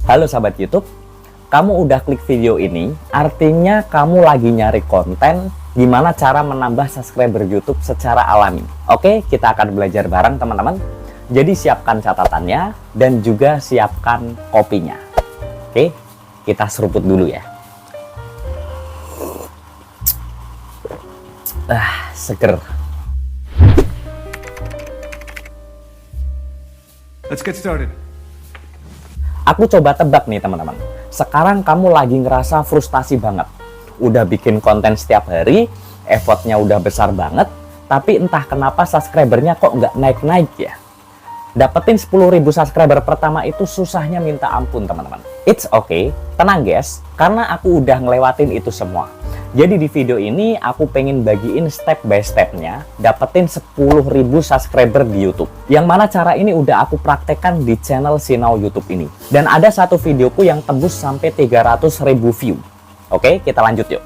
Halo sahabat YouTube, kamu udah klik video ini, artinya kamu lagi nyari konten gimana cara menambah subscriber YouTube secara alami. Oke, kita akan belajar bareng teman-teman. Jadi siapkan catatannya dan juga siapkan kopinya. Oke, kita seruput dulu ya. Seger. Let's get started. Aku coba tebak nih teman-teman. Sekarang kamu lagi ngerasa frustasi banget. Udah bikin konten setiap hari, effortnya udah besar banget, tapi entah kenapa subscribernya kok nggak naik-naik ya. Dapetin 10.000 subscriber pertama itu susahnya minta ampun teman-teman. It's okay, tenang guys, karena aku udah ngelewatin itu semua. Jadi di video ini aku pengen bagiin step by stepnya dapetin 10.000 subscriber di YouTube. Yang mana cara ini udah aku praktekkan di channel Sinau YouTube ini. Dan ada satu videoku yang tembus sampai 300.000 view. Oke, kita lanjut yuk.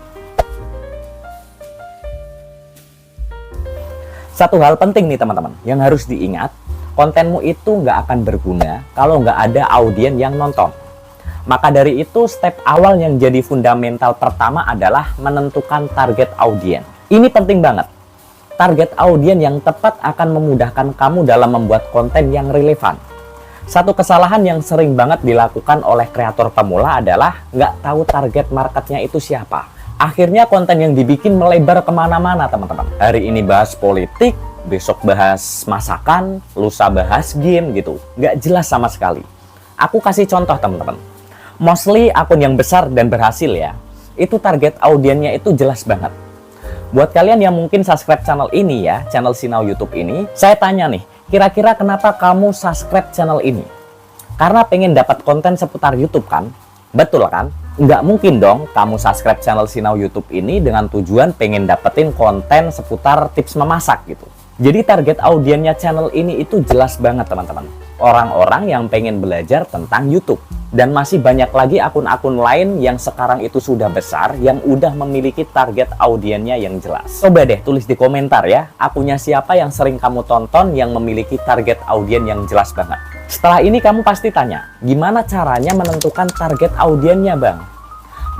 Satu hal penting nih teman-teman yang harus diingat, kontenmu itu nggak akan berguna kalau nggak ada audiens yang nonton. Maka dari itu, step awal yang jadi fundamental pertama adalah menentukan target audiens. Ini penting banget. Target audiens yang tepat akan memudahkan kamu dalam membuat konten yang relevan. Satu kesalahan yang sering banget dilakukan oleh kreator pemula adalah nggak tahu target marketnya itu siapa. Akhirnya konten yang dibikin melebar kemana-mana teman-teman. Hari ini bahas politik, besok bahas masakan, lusa bahas game gitu. Nggak jelas sama sekali. Aku kasih contoh teman-teman. Mostly akun yang besar dan berhasil ya, itu target audiensnya itu jelas banget. Buat kalian yang mungkin subscribe channel ini ya, channel Sinau YouTube ini, saya tanya nih, kira-kira kenapa kamu subscribe channel ini? Karena pengen dapat konten seputar YouTube kan? Betul kan? Nggak mungkin dong kamu subscribe channel Sinau YouTube ini dengan tujuan pengen dapetin konten seputar tips memasak gitu. Jadi target audiensnya channel ini itu jelas banget teman-teman. Orang-orang yang pengen belajar tentang YouTube. Dan masih banyak lagi akun-akun lain yang sekarang itu sudah besar, yang udah memiliki target audiensnya yang jelas. Coba deh tulis di komentar ya, akunnya siapa yang sering kamu tonton yang memiliki target audiens yang jelas banget. Setelah ini kamu pasti tanya, gimana caranya menentukan target audiensnya bang?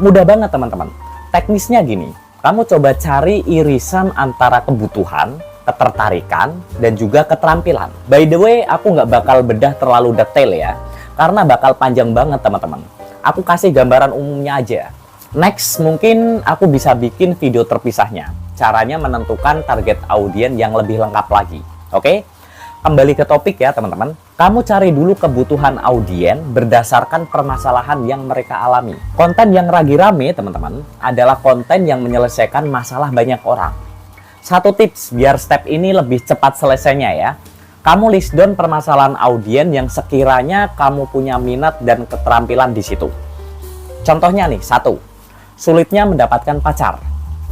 Mudah banget teman-teman. Teknisnya gini, kamu coba cari irisan antara kebutuhan, ketertarikan, dan juga keterampilan. By the way, aku nggak bakal bedah terlalu detail ya, karena bakal panjang banget teman-teman. Aku kasih gambaran umumnya aja. Next, mungkin aku bisa bikin video terpisahnya. Caranya menentukan target audiens yang lebih lengkap lagi. Oke? Kembali ke topik ya teman-teman. Kamu cari dulu kebutuhan audiens berdasarkan permasalahan yang mereka alami. Konten yang lagi rame teman-teman adalah konten yang menyelesaikan masalah banyak orang. Satu tips biar step ini lebih cepat selesainya ya. Kamu list down permasalahan audiens yang sekiranya kamu punya minat dan keterampilan di situ. Contohnya nih, 1. Sulitnya mendapatkan pacar.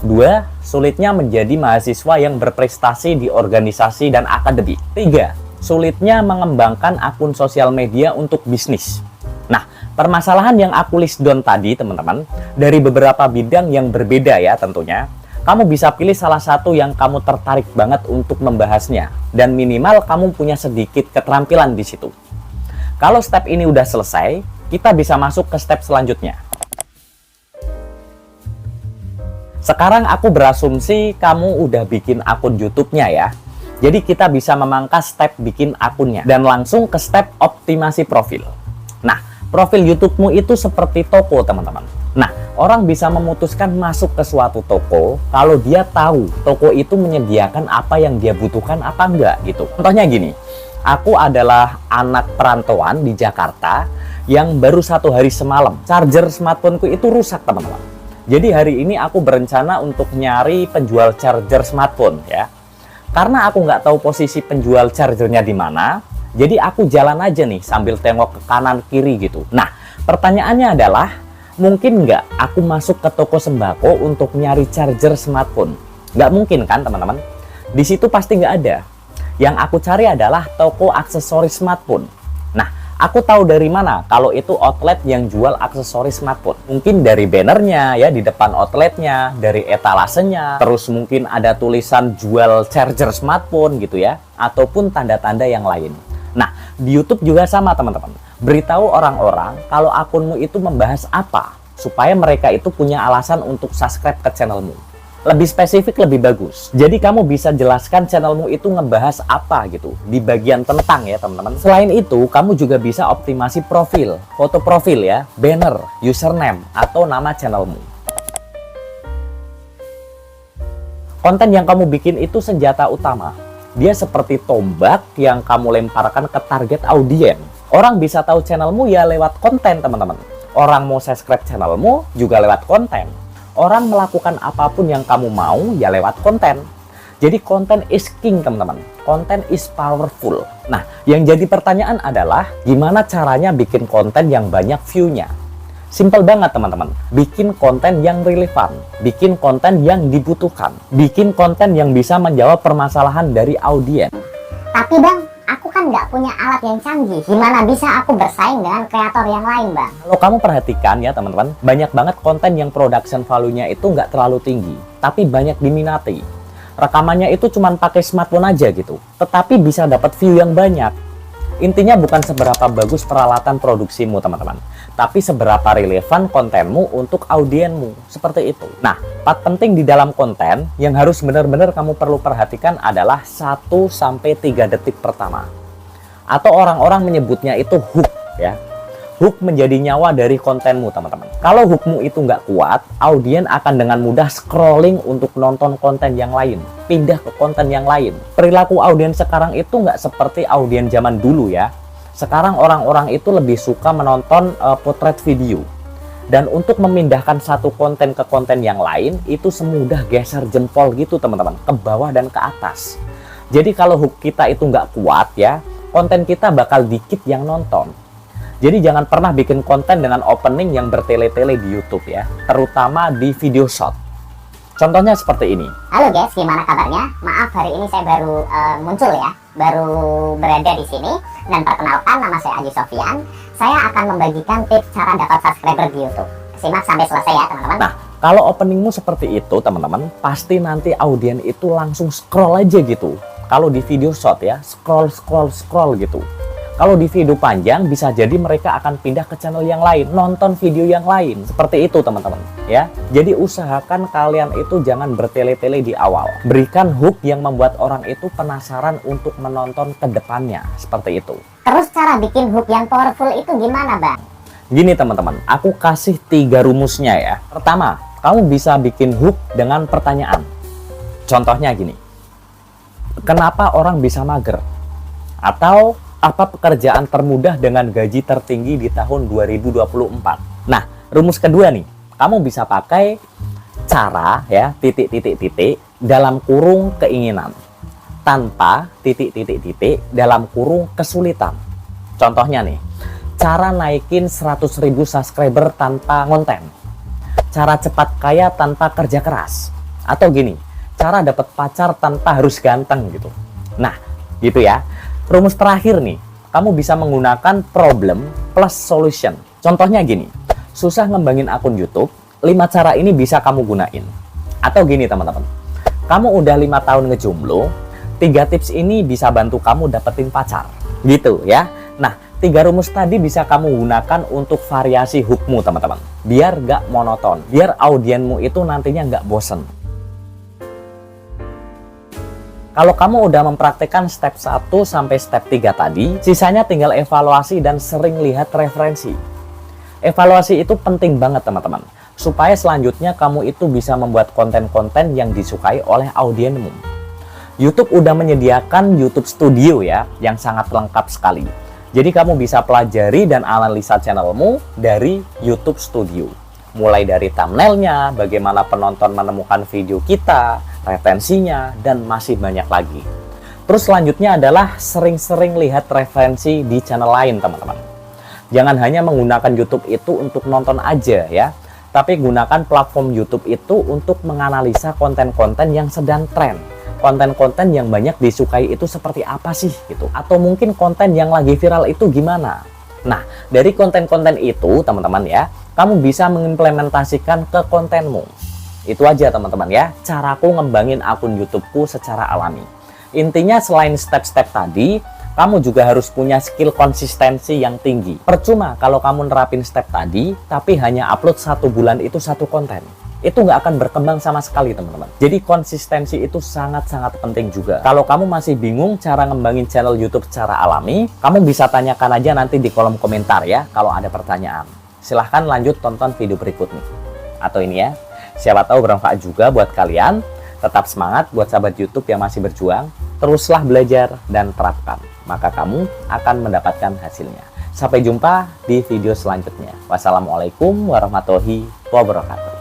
2. Sulitnya menjadi mahasiswa yang berprestasi di organisasi dan akademik. 3. Sulitnya mengembangkan akun sosial media untuk bisnis. Nah, permasalahan yang aku list down tadi teman-teman, dari beberapa bidang yang berbeda ya tentunya. Kamu bisa pilih salah satu yang kamu tertarik banget untuk membahasnya. Dan minimal kamu punya sedikit keterampilan di situ. Kalau step ini udah selesai, kita bisa masuk ke step selanjutnya. Sekarang aku berasumsi kamu udah bikin akun YouTube-nya ya. Jadi kita bisa memangkas step bikin akunnya. Dan langsung ke step optimasi profil. Nah, profil YouTube-mu itu seperti toko teman-teman. Nah, orang bisa memutuskan masuk ke suatu toko kalau dia tahu toko itu menyediakan apa yang dia butuhkan apa enggak gitu. Contohnya gini, aku adalah anak perantauan di Jakarta yang baru 1 hari semalam charger smartphoneku itu rusak teman-teman. Jadi hari ini aku berencana untuk nyari penjual charger smartphone ya. Karena aku nggak tahu posisi penjual chargernya di mana, jadi aku jalan aja nih sambil tengok ke kanan kiri gitu. Nah, pertanyaannya adalah, mungkin nggak aku masuk ke toko sembako untuk nyari charger smartphone? Nggak mungkin kan teman-teman? Di situ pasti nggak ada. Yang aku cari adalah toko aksesoris smartphone. Nah, aku tahu dari mana kalau itu outlet yang jual aksesoris smartphone. Mungkin dari bannernya ya di depan outletnya, dari etalasenya, terus mungkin ada tulisan jual charger smartphone gitu ya, ataupun tanda-tanda yang lain. Nah, di YouTube juga sama teman-teman. Beritahu orang-orang kalau akunmu itu membahas apa, supaya mereka itu punya alasan untuk subscribe ke channelmu. Lebih spesifik lebih bagus. Jadi kamu bisa jelaskan channelmu itu ngebahas apa gitu di bagian tentang ya teman-teman. Selain itu, kamu juga bisa optimasi profil, foto profil ya, banner, username, atau nama channelmu. Konten yang kamu bikin itu senjata utama. Dia seperti tombak yang kamu lemparkan ke target audiens. Orang bisa tahu channelmu ya lewat konten teman-teman. Orang mau subscribe channelmu juga lewat konten. Orang melakukan apapun yang kamu mau ya lewat konten. Jadi konten is king teman-teman. Konten is powerful. Nah, yang jadi pertanyaan adalah gimana caranya bikin konten yang banyak view-nya? Simple banget teman-teman. Bikin konten yang relevan. Bikin konten yang dibutuhkan. Bikin konten yang bisa menjawab permasalahan dari audiens. Tapi bang, aku kan nggak punya alat yang canggih. Gimana bisa aku bersaing dengan kreator yang lain, bang? Kalau kamu perhatikan ya teman-teman, banyak banget konten yang production value-nya itu nggak terlalu tinggi, tapi banyak diminati. Rekamannya itu cuma pakai smartphone aja gitu, tetapi bisa dapat view yang banyak. Intinya bukan seberapa bagus peralatan produksimu teman-teman, tapi seberapa relevan kontenmu untuk audiensmu, seperti itu. Nah, part penting di dalam konten yang harus benar-benar kamu perlu perhatikan adalah 1-3 detik pertama. Atau orang-orang menyebutnya itu hook ya. Hook menjadi nyawa dari kontenmu teman-teman. Kalau hookmu itu nggak kuat, audiens akan dengan mudah scrolling untuk nonton konten yang lain, pindah ke konten yang lain. Perilaku audiens sekarang itu nggak seperti audiens zaman dulu ya. Sekarang orang-orang itu lebih suka menonton potret video. Dan untuk memindahkan satu konten ke konten yang lain, itu semudah geser jempol gitu teman-teman, ke bawah dan ke atas. Jadi kalau hook kita itu nggak kuat ya, konten kita bakal dikit yang nonton. Jadi jangan pernah bikin konten dengan opening yang bertele-tele di YouTube ya, terutama di video short. Contohnya seperti ini. Halo guys, gimana kabarnya? Maaf hari ini saya baru muncul ya, baru berada di sini. Dan perkenalkan, nama saya Aji Sofyan. Saya akan membagikan tips cara dapat subscriber di YouTube. Simak sampai selesai ya teman-teman. Nah, kalau openingmu seperti itu teman-teman, pasti nanti audiens itu langsung scroll aja gitu. Kalau di video short ya, scroll gitu. Kalau di video panjang bisa jadi mereka akan pindah ke channel yang lain, nonton video yang lain. Seperti itu teman-teman ya. Jadi usahakan kalian itu jangan bertele-tele di awal. Berikan hook yang membuat orang itu penasaran untuk menonton ke depannya. Seperti itu. Terus cara bikin hook yang powerful itu gimana bang? Gini teman-teman, aku kasih 3 rumusnya ya. Pertama, kamu bisa bikin hook dengan pertanyaan. Contohnya gini. Kenapa orang bisa mager? Atau apa pekerjaan termudah dengan gaji tertinggi di tahun 2024? Nah, rumus kedua nih, kamu bisa pakai cara ya, titik dalam kurung keinginan, tanpa titik dalam kurung kesulitan. Contohnya nih, cara naikin 100.000 subscriber tanpa konten, cara cepat kaya tanpa kerja keras, atau gini, cara dapat pacar tanpa harus ganteng gitu. Nah, gitu ya. Rumus terakhir nih, kamu bisa menggunakan problem plus solution. Contohnya gini, susah ngembangin akun YouTube, 5 cara ini bisa kamu gunain. Atau gini teman-teman, kamu udah 5 tahun ngejomblo, 3 tips ini bisa bantu kamu dapetin pacar. Gitu ya. Nah, 3 rumus tadi bisa kamu gunakan untuk variasi hookmu teman-teman. Biar gak monoton, biar audiensmu itu nantinya gak bosen. Kalau kamu udah mempraktekkan step 1 sampai step 3 tadi, sisanya tinggal evaluasi dan sering lihat referensi. Evaluasi itu penting banget teman-teman, supaya selanjutnya kamu itu bisa membuat konten-konten yang disukai oleh audiensmu. YouTube udah menyediakan YouTube Studio ya, yang sangat lengkap sekali. Jadi kamu bisa pelajari dan analisa channelmu dari YouTube Studio. Mulai dari thumbnailnya, bagaimana penonton menemukan video kita, retensinya, dan masih banyak lagi. Terus selanjutnya adalah sering-sering lihat referensi di channel lain teman-teman. Jangan hanya menggunakan YouTube itu untuk nonton aja ya, tapi gunakan platform YouTube itu untuk menganalisa konten-konten yang sedang tren. Konten-konten yang banyak disukai itu seperti apa sih gitu. Atau mungkin konten yang lagi viral itu gimana. Nah, dari konten-konten itu teman-teman ya, kamu bisa mengimplementasikan ke kontenmu. Itu aja teman-teman ya, caraku ngembangin akun YouTubeku secara alami. Intinya selain step-step tadi, kamu juga harus punya skill konsistensi yang tinggi. Percuma kalau kamu nerapin step tadi, tapi hanya upload 1 bulan itu 1 konten. Itu nggak akan berkembang sama sekali, teman-teman. Jadi konsistensi itu sangat-sangat penting juga. Kalau kamu masih bingung cara ngembangin channel YouTube secara alami, kamu bisa tanyakan aja nanti di kolom komentar ya, kalau ada pertanyaan. Silahkan lanjut tonton video berikutnya. Atau ini ya, siapa tahu bermanfaat juga buat kalian. Tetap semangat buat sahabat YouTube yang masih berjuang. Teruslah belajar dan terapkan, maka kamu akan mendapatkan hasilnya. Sampai jumpa di video selanjutnya. Wassalamualaikum warahmatullahi wabarakatuh.